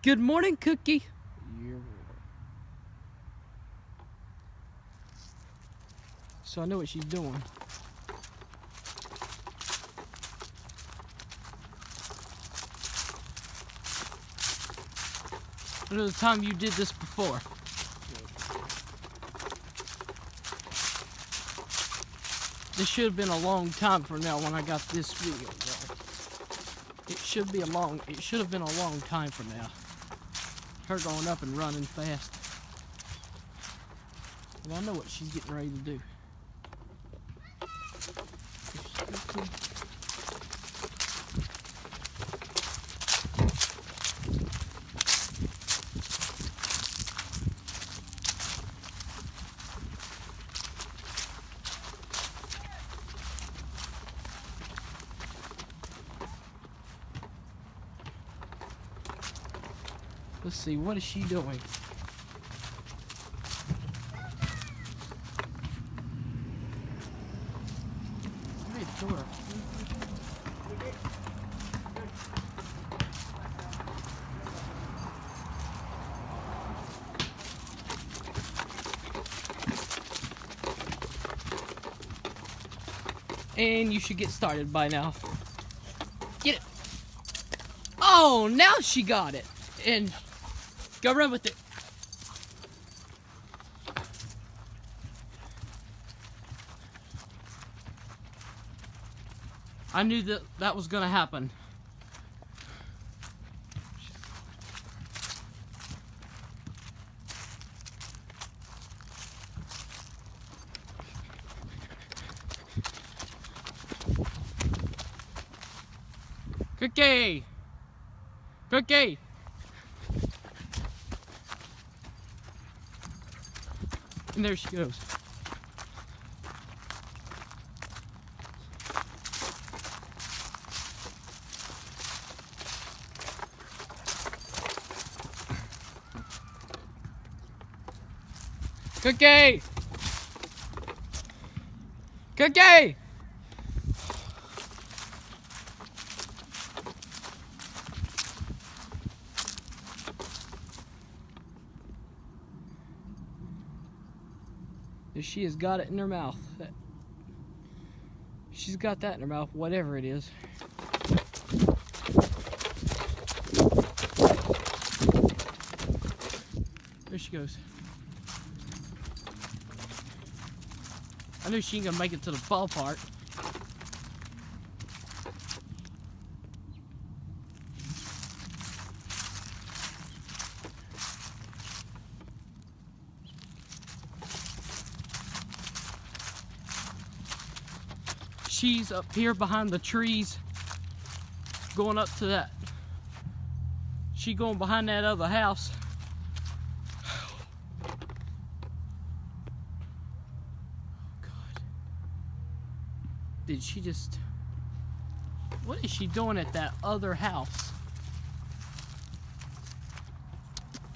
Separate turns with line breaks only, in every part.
Good morning, Cookie. So I know what she's doing. When was the time you did this before? This should have been a long time from now when I got this video going. It should have been a long time from now. Her going up and running fast. Well, I know what she's getting ready to do. Let's see, what is she doing? Hey, Dora. And you should get started by now. Get it. Oh, now she got it. And go run with it. I knew that was gonna happen. Cookie! Cookie! And there she goes. Cookie! Cookie! She has got it in her mouth. She's got that in her mouth, whatever it is. There she goes. I knew she ain't gonna make it to the ballpark. She's up here behind the trees, going up to that. She going behind that other house. God. Did she just... What is she doing at that other house?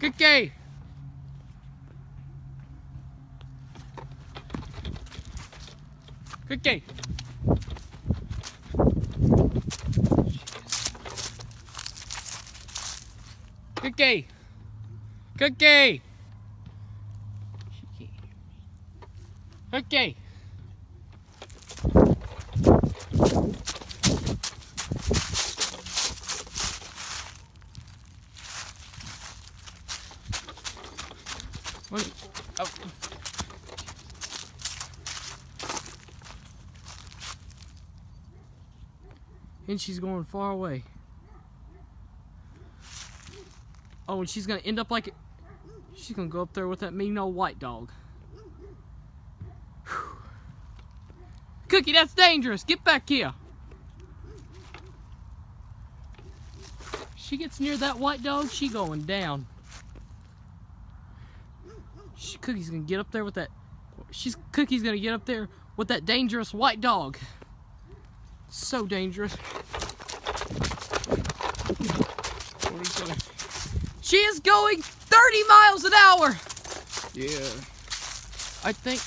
Cookie! Cookie! Cookie! Cookie! Cookie! What? Oh. And she's going far away. Oh, and she's gonna end up like it. She's gonna go up there with that mean old white dog. Whew. Cookie, that's dangerous. Get back here. She gets near that white dog, she going down. Cookie's gonna get up there with that. Cookie's gonna get up there with that dangerous white dog. So dangerous. She is going 30 miles an hour.
Yeah.
I think.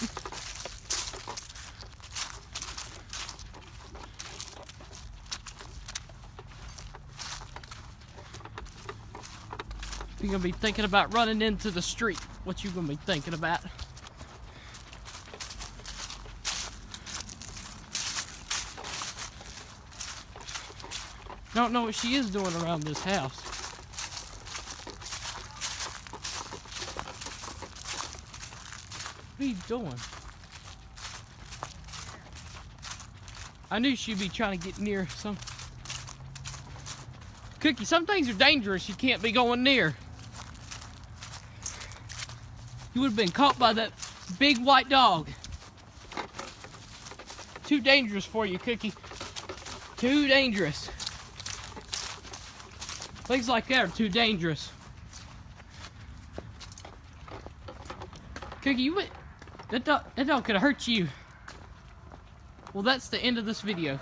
If you're gonna be thinking about running into the street, what you gonna be thinking about? Don't know what she is doing around this house. What are you doing? I knew she'd be trying to get near some. Cookie, some things are dangerous you can't be going near. You would have been caught by that big white dog. Too dangerous for you, Cookie. Too dangerous. Things like that are too dangerous. Cookie, that dog could have hurt you. Well, that's the end of this video.